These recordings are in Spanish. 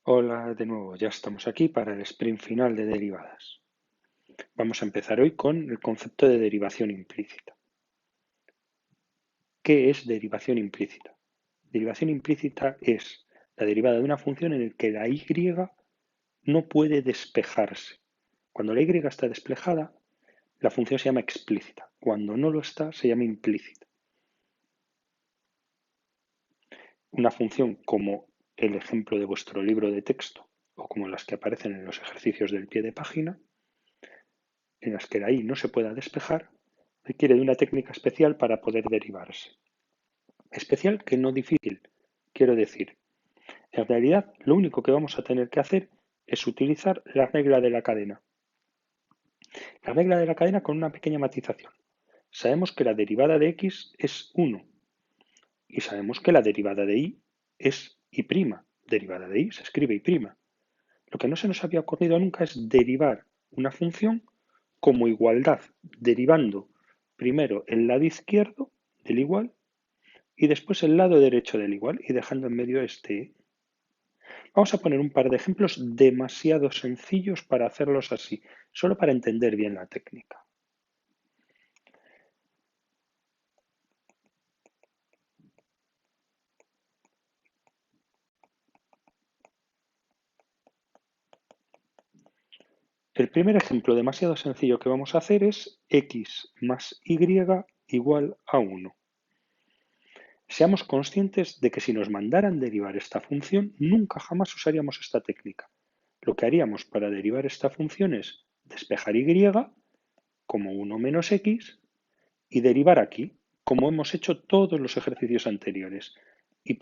Hola de nuevo, ya estamos aquí para el sprint final de derivadas. Vamos a empezar hoy con el concepto de derivación implícita. ¿Qué es derivación implícita? Derivación implícita es la derivada de una función en la que la y no puede despejarse. Cuando la y está despejada, la función se llama explícita. Cuando no lo está, se llama implícita. Una función como el ejemplo de vuestro libro de texto o como las que aparecen en los ejercicios del pie de página, en las que la i no se pueda despejar, requiere de una técnica especial para poder derivarse. Especial que no difícil, quiero decir. En realidad, lo único que vamos a tener que hacer es utilizar la regla de la cadena. La regla de la cadena con una pequeña matización. Sabemos que la derivada de x es 1 y sabemos que la derivada de y es y'. Derivada de y se escribe y'. Lo que no se nos había ocurrido nunca es derivar una función como igualdad, derivando primero el lado izquierdo del igual y después el lado derecho del igual y dejando en medio este. Vamos a poner un par de ejemplos demasiado sencillos para hacerlos así, solo para entender bien la técnica. El primer ejemplo demasiado sencillo que vamos a hacer es x más y igual a 1. Seamos conscientes de que si nos mandaran derivar esta función, nunca jamás usaríamos esta técnica. Lo que haríamos para derivar esta función es despejar y como 1 menos x y derivar aquí, como hemos hecho todos los ejercicios anteriores. Y'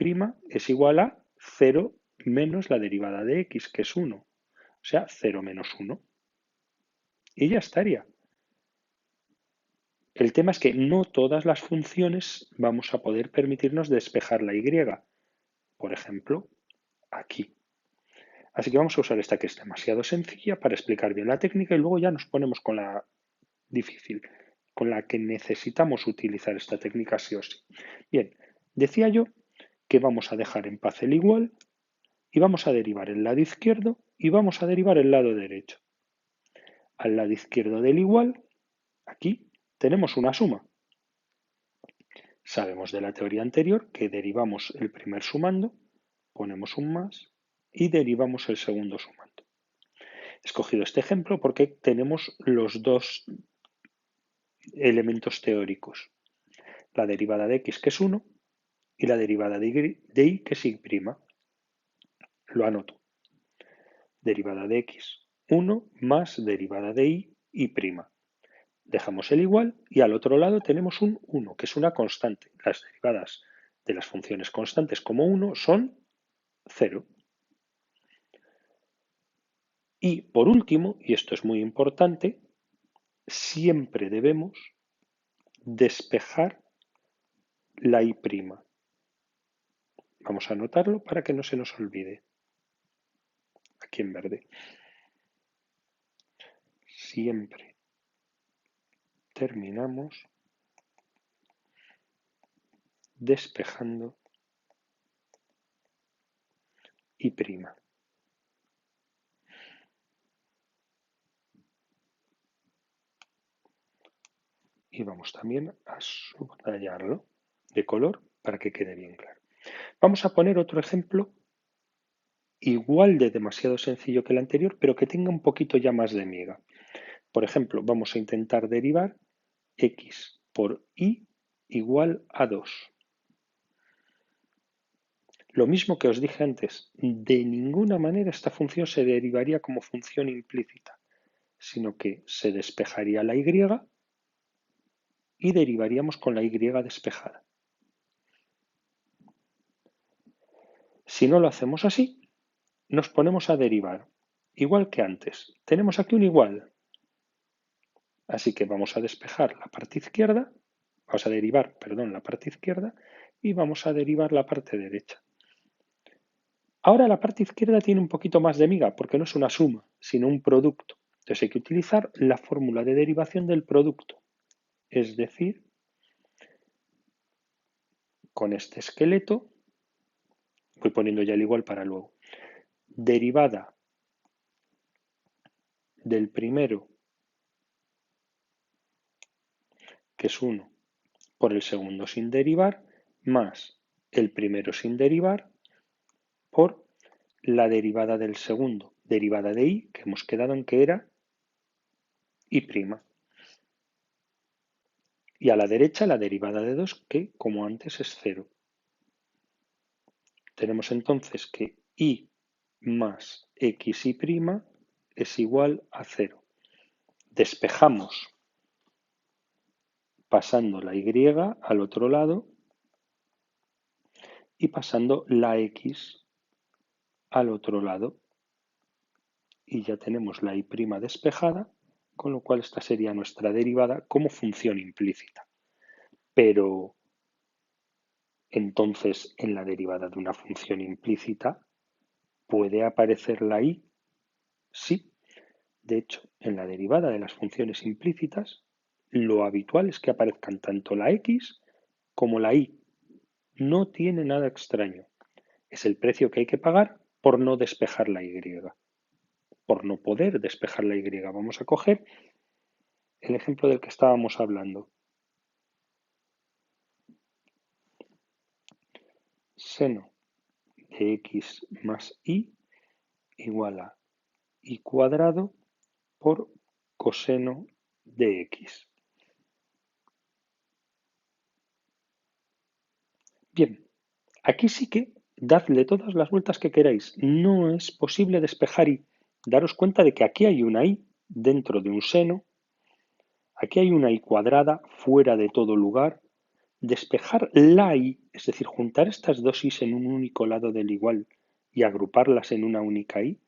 es igual a 0 menos la derivada de x, que es 1. O sea, 0 menos 1. Y ya estaría. El tema es que no todas las funciones vamos a poder permitirnos despejar la y. Por ejemplo, aquí. Así que vamos a usar esta que es demasiado sencilla para explicar bien la técnica y luego ya nos ponemos con la difícil, con la que necesitamos utilizar esta técnica sí o sí. Bien, decía yo que vamos a dejar en paz el igual y vamos a derivar el lado izquierdo y vamos a derivar el lado derecho. Al lado izquierdo del igual, aquí tenemos una suma. Sabemos de la teoría anterior que derivamos el primer sumando, ponemos un más y derivamos el segundo sumando. He escogido este ejemplo porque tenemos los dos elementos teóricos. La derivada de x, que es 1, y la derivada de y, que es y'. Lo anoto. Derivada de x, 1 más derivada de y'. Dejamos el igual y al otro lado tenemos un 1, que es una constante. Las derivadas de las funciones constantes como 1 son 0. Y por último, y esto es muy importante, siempre debemos despejar la y'. Vamos a anotarlo para que no se nos olvide. Aquí en verde. Siempre terminamos despejando y'. Y vamos también a subrayarlo de color para que quede bien claro. Vamos a poner otro ejemplo igual de demasiado sencillo que el anterior, pero que tenga un poquito ya más de miga. Por ejemplo, vamos a intentar derivar x por y igual a 2. Lo mismo que os dije antes, de ninguna manera esta función se derivaría como función implícita, sino que se despejaría la y y derivaríamos con la y despejada. Si no lo hacemos así, nos ponemos a derivar, igual que antes. Tenemos aquí un igual, así que vamos a despejar la parte izquierda, vamos a derivar, perdón, la parte izquierda y vamos a derivar la parte derecha. Ahora la parte izquierda tiene un poquito más de miga porque no es una suma, sino un producto. Entonces hay que utilizar la fórmula de derivación del producto, es decir, con este esqueleto, voy poniendo ya el igual para luego, derivada del primero, que es 1, por el segundo sin derivar, más el primero sin derivar, por la derivada del segundo, derivada de y, que hemos quedado en que era y'. Y a la derecha la derivada de 2, que como antes es 0. Tenemos entonces que y más xy' es igual a 0. Despejamos pasando la y al otro lado y pasando la x al otro lado. Y ya tenemos la y' despejada, con lo cual esta sería nuestra derivada como función implícita. Pero entonces en la derivada de una función implícita ¿puede aparecer la y? Sí. De hecho, en la derivada de las funciones implícitas, lo habitual es que aparezcan tanto la x como la y. No tiene nada extraño. Es el precio que hay que pagar por no despejar la y, por no poder despejar la y. Vamos a coger el ejemplo del que estábamos hablando. Seno de x más y igual a y cuadrado por coseno de x. Bien, aquí sí que dadle todas las vueltas que queráis. No es posible despejar y. Daros cuenta de que aquí hay una y dentro de un seno, aquí hay una y cuadrada fuera de todo lugar. Despejar la y, es decir, juntar estas dos i's en un único lado del igual y agruparlas en una única y,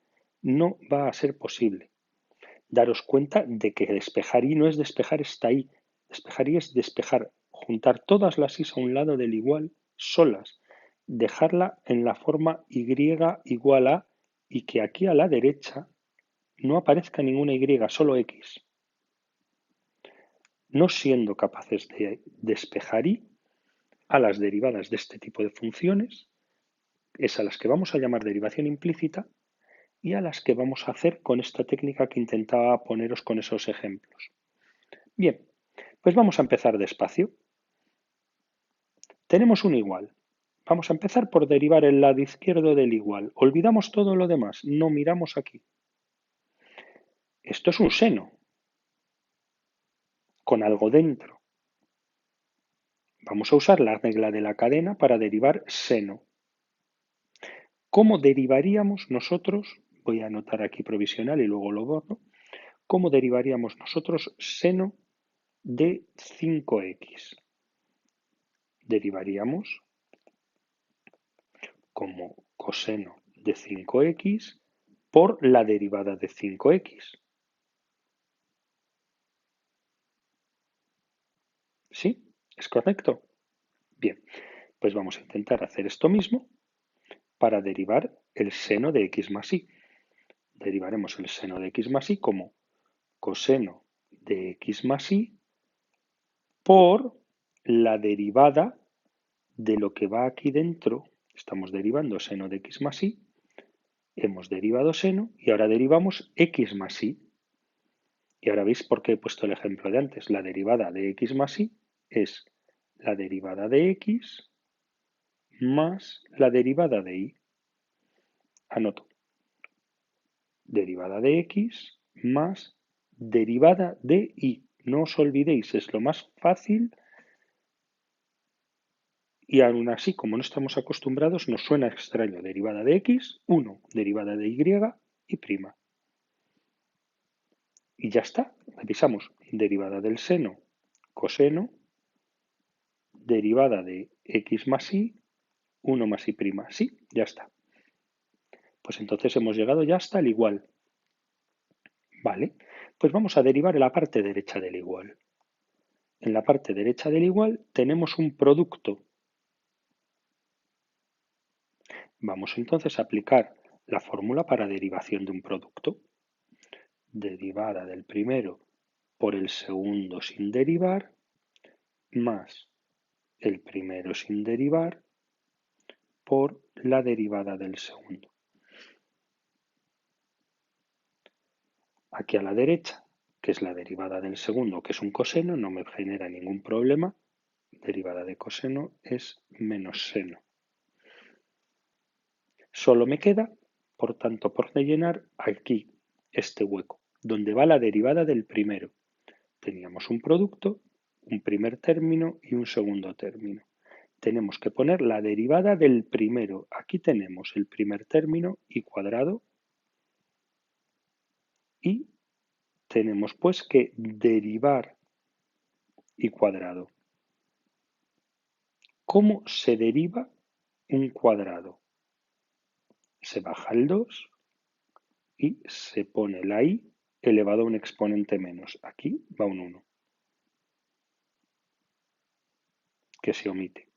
no va a ser posible. Daros cuenta de que despejar y no es despejar esta y. Despejar y es despejar, juntar todas las i's a un lado del igual solas, dejarla en la forma y igual a y que aquí a la derecha no aparezca ninguna y, solo x. No siendo capaces de despejar y, a las derivadas de este tipo de funciones es a las que vamos a llamar derivación implícita y a las que vamos a hacer con esta técnica que intentaba poneros con esos ejemplos. Bien, pues vamos a empezar despacio. Tenemos un igual. Vamos a empezar por derivar el lado izquierdo del igual. Olvidamos todo lo demás, no miramos aquí. Esto es un seno, con algo dentro. Vamos a usar la regla de la cadena para derivar seno. ¿Cómo derivaríamos nosotros? Voy a anotar aquí provisional y luego lo borro. ¿Cómo derivaríamos nosotros seno de 5x? Derivaríamos como coseno de 5x por la derivada de 5x. ¿Sí? ¿Es correcto? Bien, pues vamos a intentar hacer esto mismo para derivar el seno de x más y. Derivaremos el seno de x más y como coseno de x más y por la derivada de lo que va aquí dentro. Estamos derivando seno de x más y, hemos derivado seno y ahora derivamos x más y. Y ahora veis por qué he puesto el ejemplo de antes. La derivada de x más y es la derivada de x más la derivada de y. Anoto. Derivada de x más derivada de y. No os olvidéis, es lo más fácil y aún así, como no estamos acostumbrados, nos suena extraño. Derivada de x, 1. Derivada de y prima. Y ya está. Revisamos. Derivada del seno, coseno, derivada de x más y, 1 más y prima. Sí, ya está. Pues entonces hemos llegado ya hasta el igual. Vale, pues vamos a derivar en la parte derecha del igual. En la parte derecha del igual tenemos un producto. Vamos entonces a aplicar la fórmula para derivación de un producto. Derivada del primero por el segundo sin derivar, más el primero sin derivar por la derivada del segundo. Aquí a la derecha, que es la derivada del segundo, que es un coseno, no me genera ningún problema. Derivada de coseno es menos seno. Solo me queda, por tanto, por rellenar aquí este hueco, donde va la derivada del primero. Teníamos un producto, un primer término y un segundo término. Tenemos que poner la derivada del primero. Aquí tenemos el primer término y cuadrado y tenemos pues que derivar y cuadrado. ¿Cómo se deriva un cuadrado? Se baja el 2 y se pone la i elevado a un exponente menos. Aquí va un 1, que se omite.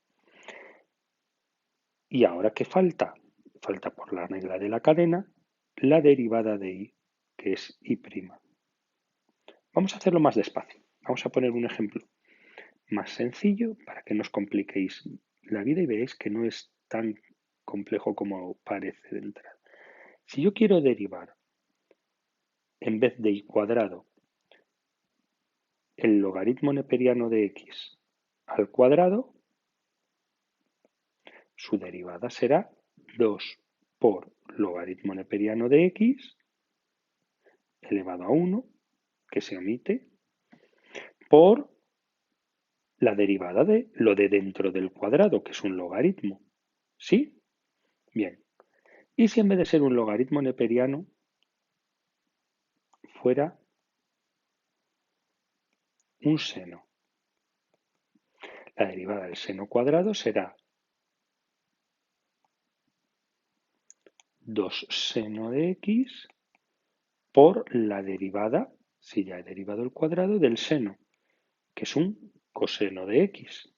¿Y ahora qué falta? Falta por la regla de la cadena la derivada de i, que es i'. Vamos a hacerlo más despacio. Vamos a poner un ejemplo más sencillo para que no os compliquéis la vida y veáis que no es tan complejo como parece de entrada. Si yo quiero derivar en vez de i cuadrado el logaritmo neperiano de x al cuadrado, su derivada será 2 por logaritmo neperiano de x elevado a 1, que se omite, por la derivada de lo de dentro del cuadrado, que es un logaritmo. ¿Sí? Bien. ¿Y si en vez de ser un logaritmo neperiano fuera un seno? La derivada del seno cuadrado será 2 seno de x por la derivada, si ya he derivado el cuadrado, del seno, que es un coseno de x.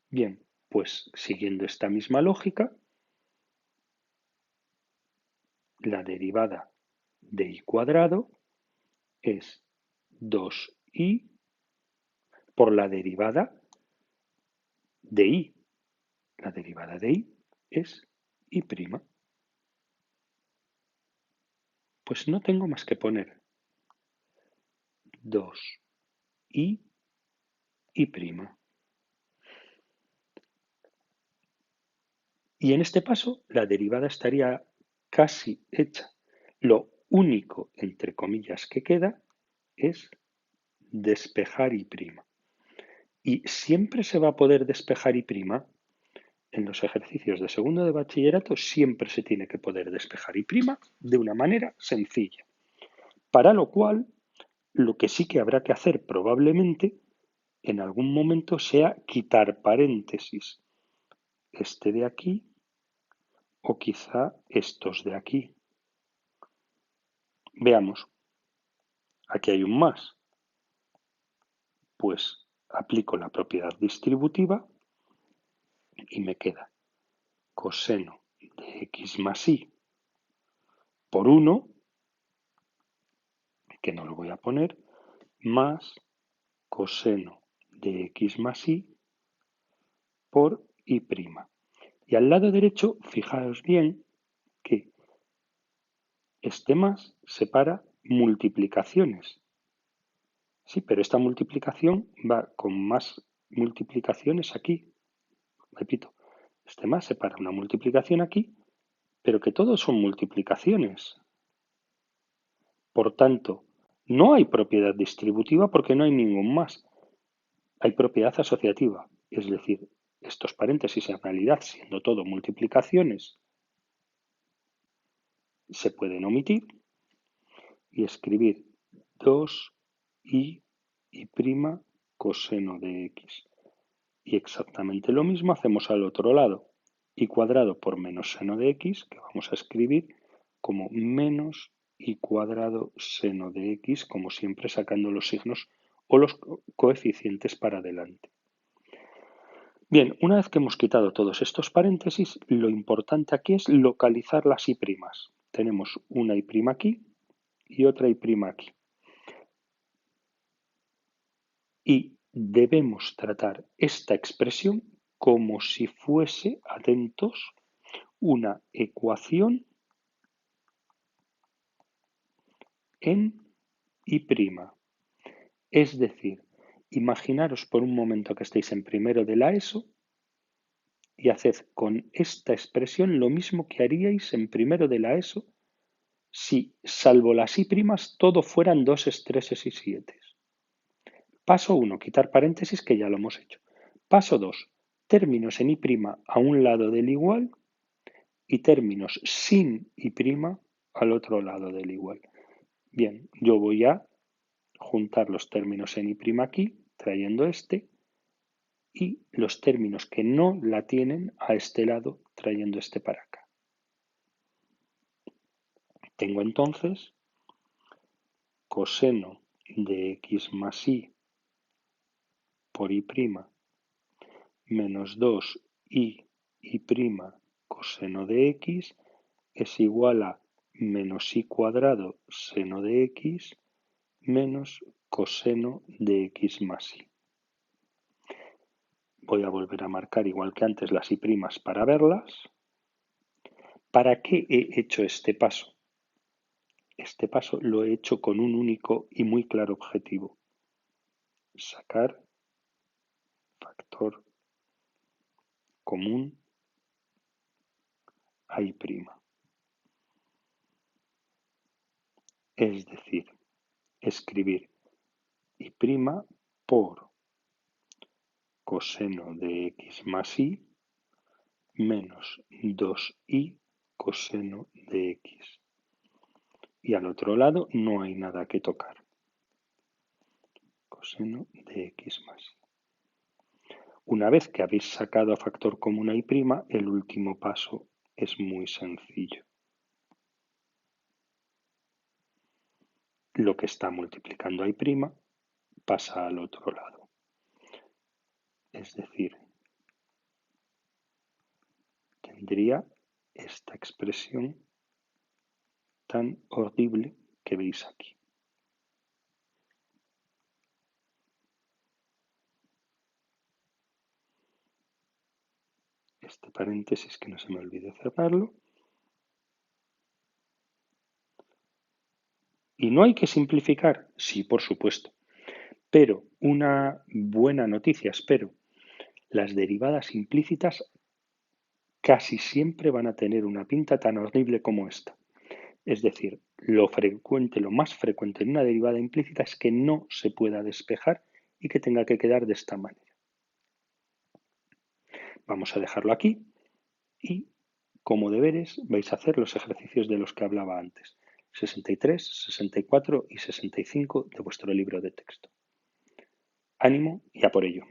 Bien, pues siguiendo esta misma lógica, la derivada de i cuadrado es 2i por la derivada de i. La derivada de i es i'. Pues no tengo más que poner 2i i'. Y en este paso la derivada estaría casi hecha. Lo único, entre comillas, que queda es despejar i'. Y siempre se va a poder despejar i'. En los ejercicios de segundo de bachillerato siempre se tiene que poder despejar i' de una manera sencilla. Para lo cual, lo que sí que habrá que hacer probablemente en algún momento sea quitar paréntesis. Este de aquí o quizá estos de aquí. Veamos. Aquí hay un más. Pues aplico la propiedad distributiva y me queda coseno de x más y por 1, que no lo voy a poner, más coseno de x más y por y'. Y al lado derecho, fijaos bien que este más separa multiplicaciones. Sí, pero esta multiplicación va con más multiplicaciones aquí. Repito, este más separa una multiplicación aquí, pero que todos son multiplicaciones. Por tanto, no hay propiedad distributiva porque no hay ningún más. Hay propiedad asociativa, es decir, estos paréntesis en realidad, siendo todo multiplicaciones, se pueden omitir y escribir 2i y' coseno de x. Y exactamente lo mismo hacemos al otro lado. Y cuadrado por menos seno de x, que vamos a escribir como menos y cuadrado seno de x, como siempre sacando los signos o los coeficientes para adelante. Bien, una vez que hemos quitado todos estos paréntesis, lo importante aquí es localizar las i'. Tenemos una i' aquí y otra i' aquí. Y debemos tratar esta expresión como si fuese, atentos, una ecuación en y'. Es decir, imaginaros por un momento que estáis en primero de la ESO y haced con esta expresión lo mismo que haríais en primero de la ESO si, salvo las y', todo fueran 2, 3 y 7. Paso 1, quitar paréntesis, que ya lo hemos hecho. Paso 2, términos en y' a un lado del igual y términos sin y' al otro lado del igual. Bien, yo voy a juntar los términos en y' aquí, trayendo este, y los términos que no la tienen a este lado, trayendo este para acá. Tengo entonces coseno de x más y por y' menos 2y' coseno de x es igual a menos y cuadrado seno de x menos coseno de x más y. Voy a volver a marcar igual que antes las y' para verlas. ¿Para qué he hecho este paso? Este paso lo he hecho con un único y muy claro objetivo: sacar factor común a y'. Es decir, escribir y' por coseno de x más y menos 2y coseno de x. Y al otro lado no hay nada que tocar. Coseno de x más y. Una vez que habéis sacado a factor común a y', el último paso es muy sencillo. Lo que está multiplicando a y' pasa al otro lado. Es decir, tendría esta expresión tan horrible que veis aquí. Este paréntesis que no se me olvide cerrarlo. ¿Y no hay que simplificar? Sí, por supuesto. Pero una buena noticia, espero, las derivadas implícitas casi siempre van a tener una pinta tan horrible como esta. Es decir, lo más frecuente en una derivada implícita es que no se pueda despejar y que tenga que quedar de esta manera. Vamos a dejarlo aquí y, como deberes, vais a hacer los ejercicios de los que hablaba antes: 63, 64 y 65 de vuestro libro de texto. Ánimo y a por ello.